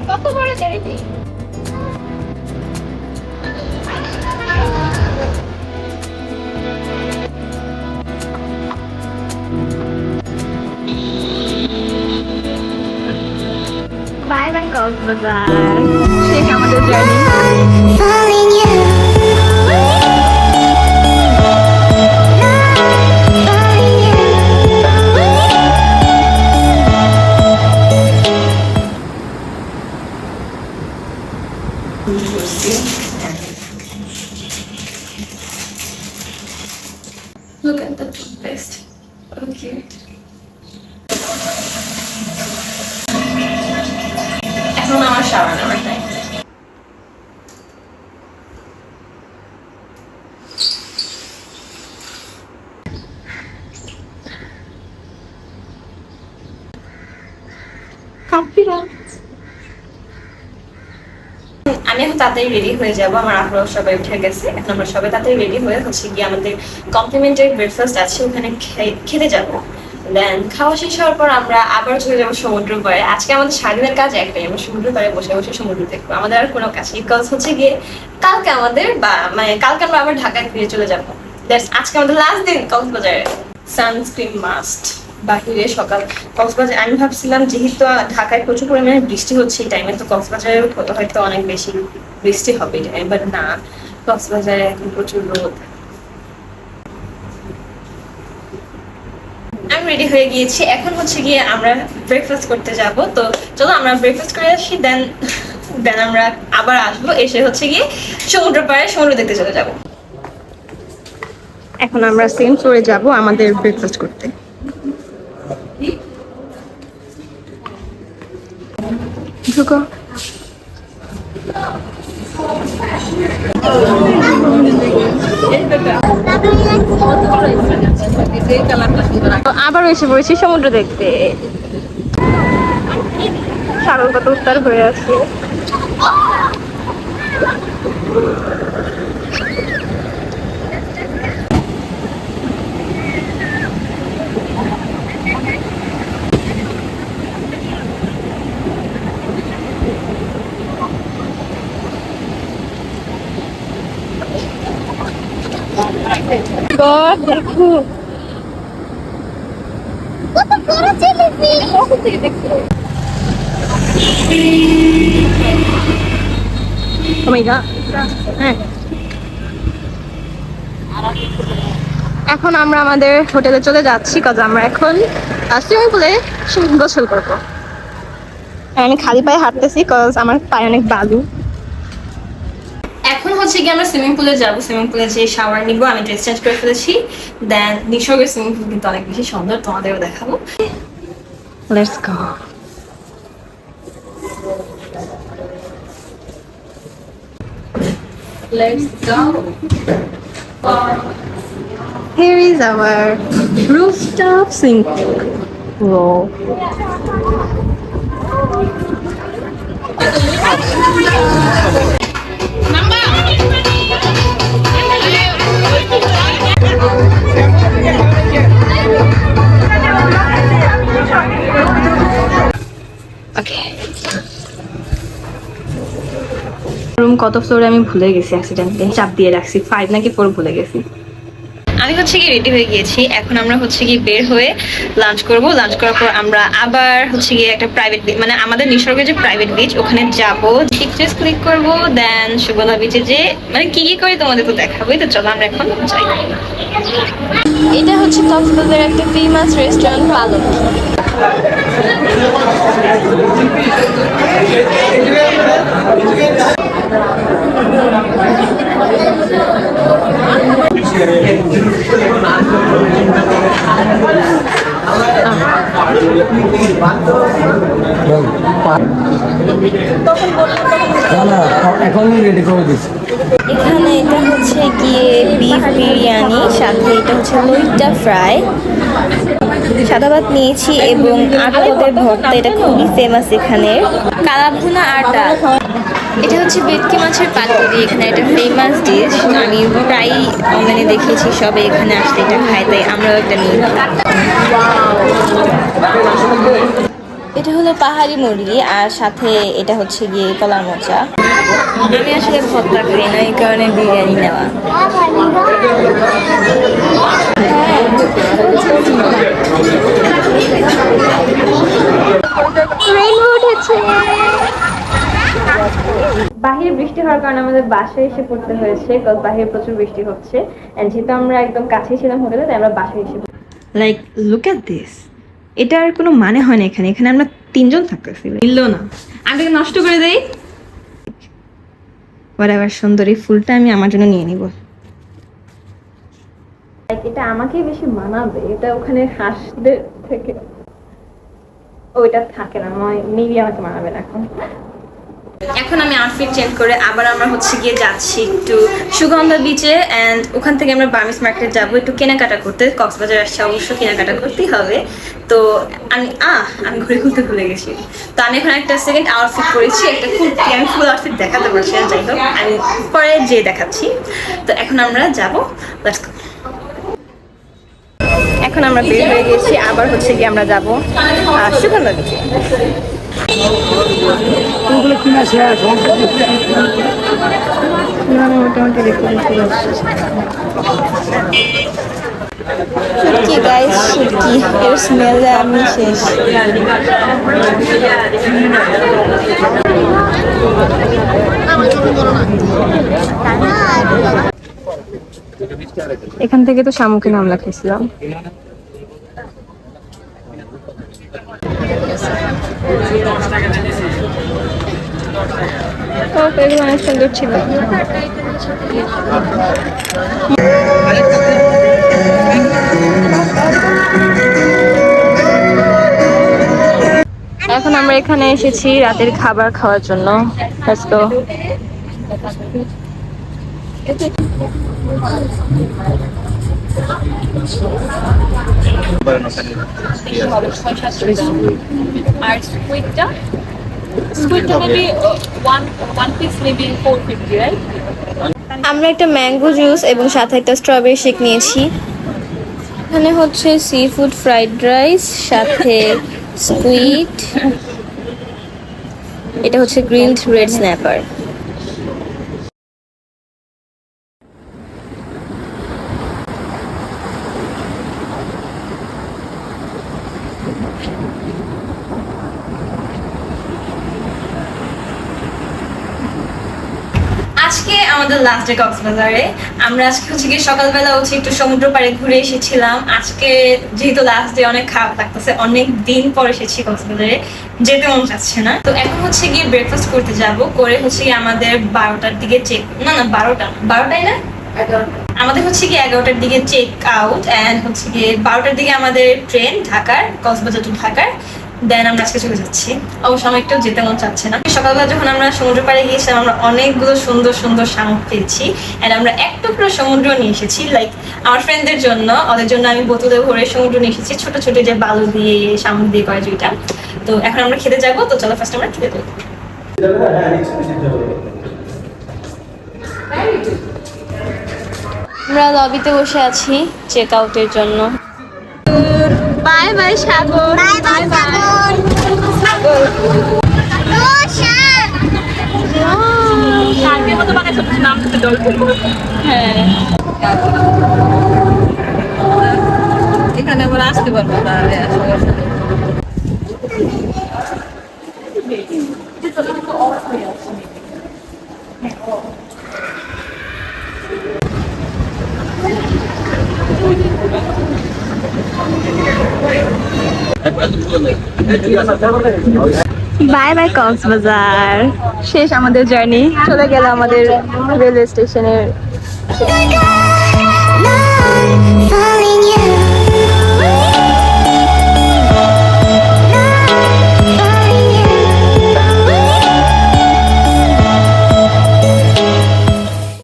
কত বড় দেরিতে। Bye bye Cox's Bazar. শেষ আমাদের journey. Look at the toothpaste. Okay. এখন আমার শাওয়ার নেওয়ার টাইম। আমি এখন তাড়াতাড়ি রেডি হয়ে যাব। আমার আফরো সবাই উঠে গেছে, এখন আমরা সবাই তাড়াতাড়ি রেডি হয়ে হচ্ছে গিয়ে আমাদের কমপ্লিমেন্টারি ব্রেকফাস্ট আছে ওখানে খেতে যাব। দেন খাওয়া শেষ হওয়ার পর আমরা আবার চলে যাবো সমুদ্র পাড়ে। আজকে আমাদের সারাদিনের কাজ একটাই, আমরা সমুদ্র পাড়ে বসে বসে সমুদ্র দেখবো। আমাদের আর কোনো কাজ নেই, বিকজ হচ্ছে গিয়ে কালকে আমাদের কালকে আমরা আবার ঢাকায় ফিরে চলে যাবো। দ্যাটস আজকে আমাদের লাস্ট দিন কক্সবাজারে। Sunscreen must. বাহিরে সকাল কক্সবাজার আমি ভাবছিলাম যেহেতু ঢাকায় প্রচুর পরিমাণে বৃষ্টি হচ্ছে এই টাইমে, তো কক্সবাজারে হয়তো অনেক বেশি বৃষ্টি হবে এই টাইমে, বাট না, কক্সবাজারে এখন প্রচুর রোদ। আমি রেডি হয়ে গিয়েছি, এখন হচ্ছে গিয়ে আমরা ব্রেকফাস্ট করতে যাব। তো চলো আমরা ব্রেকফাস্ট করে আসি, দেন আমরা আবার আসবো, এসে হচ্ছে গিয়ে সমুদ্র পাড়ে সমুদ্র দেখতে চলে যাব। এখন আমরা সেম ফ্লোরে যাব আমাদের ব্রেকফাস্ট করতে। ঢুকো। আবার এসে পড়েছি সমুদ্র দেখতে। সাগর কত উত্তর হয়ে আছে। দেখো কত বড় জেলিফিশ। কখন থেকে দেখছো? ও মাই গড। হ্যাঁ, এখন আমরা আমাদের হোটেলে চলে যাচ্ছি, কাজ আমরা এখন সুইমিং পুলে গোসল করবো। আমি খালি পায়ে হাঁটতেছি কজ আমার পায়ে অনেক বালু। এখন হচ্ছে কি আমরা সুইমিং পুলে যাবো, সুইমিং পুলে যে শাওয়ার নিবো। আমি ড্রেস চেঞ্জ করে ফেলেছি। দেন নিসর্গের সুইমিং পুল কিন্তু অনেক বেশি সুন্দর, তোমাদেরও দেখাবো। Let's go. Let's go. Here is our rooftop swimming pool. Wow. Okay. Room কত ফ্লোরে আমি ভুলে গেছি, অ্যাক্সিডেন্টলি চাপ দিয়ে রাখছি, 5 নাকি 4 ভুলে গেছি। আমি হচ্ছে কি রেডি হয়ে গিয়েছি, এখন আমরা হচ্ছে কি বের হয়ে লাঞ্চ করব। লাঞ্চ করার পর আমরা আবার হচ্ছে গিয়ে একটা প্রাইভেট বিচ, মানে আমাদের নিসর্গের যে প্রাইভেট বিচ ওখানে যাব, পিকচার্স ক্লিক করব। দেন সুবলা বিচে যে মানে কি কি করি তোমাদের তো দেখাবোই। তো চলো আমরা এখন যাই। এটা হচ্ছে কক্সবাজারের একটা ফেমাস রেস্টুরেন্ট পালক। এখন রেডি করে দিচ্ছি। এখানে এটা হচ্ছে গিয়ে বিফ বিরিয়ানি, সাথে এটা হচ্ছে লইট্টা ফ্রাই, সাদা ভাত নিয়েছি এবং আটপদের ভর্তা, এটা খুবই ফেমাস এখানে, কালাভুনা আর ডাল। এটা হচ্ছে ভেটকি মাছের পাতুরি, এখানে একটা ফেমাস ডিশ। আমি প্রায় অনলাইনে দেখেছি সবে এখানে আসতে এটা খাই, তাই আমরাও একটা নিই। এটা হলো পাহাড়ি মুরগি আর সাথে এটা হচ্ছে গিয়ে কলার মোচা। আমি আসলে ভর্তা খাই না, এই কারণে বিরিয়ানি নেওয়া। বাহিরে বৃষ্টি হওয়ার কারণে আমাদের বাসায় এসে পড়তে হয়েছে, কারণ বাহিরে প্রচুর বৃষ্টি হচ্ছে। এন্ড যেহেতু আমরা একদম কাছেই ছিলাম হোটেলে, তাই আমরা বাসায় এসে লাইক লুক এট দিস, এটার কোনো মানে হয় না। এখানে এখানে আমরা 3 জন থাকতেছি, মিললো না। আমি এটাকে নষ্ট করে দেই। হোয়াটএভার, সুন্দরী ফুলটা আমি আমার জন্য নিয়ে নিব। এটা আমাকেই বেশি মানাবে, এটা ওখানে হাঁসদের থেকে ওইটা থাকে না, মেবি আমাকে মানাবে না এখন। এখন আমি আউটফিট চেঞ্জ করে আবার আমরা হচ্ছে গিয়ে যাচ্ছি একটু সুগন্ধা বিচে, অ্যান্ড ওখান থেকে আমরা বার্মিস মার্কেট যাবো একটু কেনাকাটা করতে। কক্সবাজার আসছে, অবশ্য কেনাকাটা করতেই হবে। তো আমি ঘুরে খুলতে ভুলে গেছি। তো আমি এখন একটা সেকেন্ড আউটফিট করেছি, একটা কুর্তি। আমি ফুল আউটফিট দেখাতে পারছি না, যাই হোক আমি পরে যেয়ে দেখাচ্ছি। তো এখন আমরা যাবো, লেটস গো। এখন আমরা বের হয়ে গেছি, আবার হচ্ছে গিয়ে আমরা যাবো সুগন্ধা বিচে। মোটামুটি দেখতে শুটকি গাইস, শুটকি এর স্মেলে আমি শেষ। এখান থেকে তো শামুকে নামলা খেয়েছিলাম। এগুলো অনেক সুন্দর ছিল। এখন আমরা এখানে এসেছি রাতের খাবার খাওয়ার জন্য। Let's go. আর স্কুইডটা maybe one piece maybe 450, right? আমরা একটা ম্যাঙ্গো জুস এবং সাথে একটা স্ট্রবেরি শেক নিয়েছি। এখানে হচ্ছে সি ফুড ফ্রাইড রাইস, সাথে স্কুইড, এটা হচ্ছে গ্রিলড রেড স্ন্যাপার। আজকে আমাদের লাস্ট ডে কক্সবাজারে। আমরা আজকে হচ্ছে গিয়ে সকালবেলা উঠে একটু সমুদ্র পাড়ে ঘুরে এসেছিলাম। আজকে যেহেতু লাস্ট ডে, অনেক খারাপ লাগতেছে, অনেক দিন পর এসেছি কক্সবাজারে, যেতে মন চাচ্ছে না। তো এখন হচ্ছে গিয়ে ব্রেকফাস্ট করতে যাব, করে হচ্ছে গিয়ে আমাদের 12টার দিকে চেক, না 12টাই না, আমাদের হচ্ছে গিয়ে 11টার দিকে চেক আউট, অ্যান্ড হচ্ছে গিয়ে 12টার দিকে আমাদের ট্রেন ঢাকার, কক্সবাজার টু ঢাকার। দেন আমরা আজকে চলে যাচ্ছি। অবশ্য আমার একটু যেতে মন চাচ্ছে না। সকালবেলা যখন আমরা সমুদ্র পাড়ে গিয়েছিলাম, আমরা অনেকগুলো সুন্দর সুন্দর শামুক পেয়েছি, অ্যান্ড আমরা এক টুকরো সমুদ্র নিয়ে এসেছি, লাইক আমার ফ্রেন্ডদের জন্য। ওদের জন্য আমি বোতলে ভরে সমুদ্র নিয়ে এসেছি, ছোট ছোট যে বালু দিয়ে শামুক দিয়ে করে যেটা। তো এখন আমরা খেতে যাবো, তো চলো ফার্স্ট আমরা খেতে যাবো। আমরা লবিতে বসে আছি চেক আউটের জন্য। বাই বাই সাগর, বাই বাই সাগর। শার্কের মতো বানাইছো, নাম তো ডলফিন। হ্যাঁ, এখানে আবার আসতে পারবো তাহলে আসলে বাই বাই কক্সবাজার। শেষ আমাদের জার্নি, চলে গেল আমাদের রেলওয়ে স্টেশনের।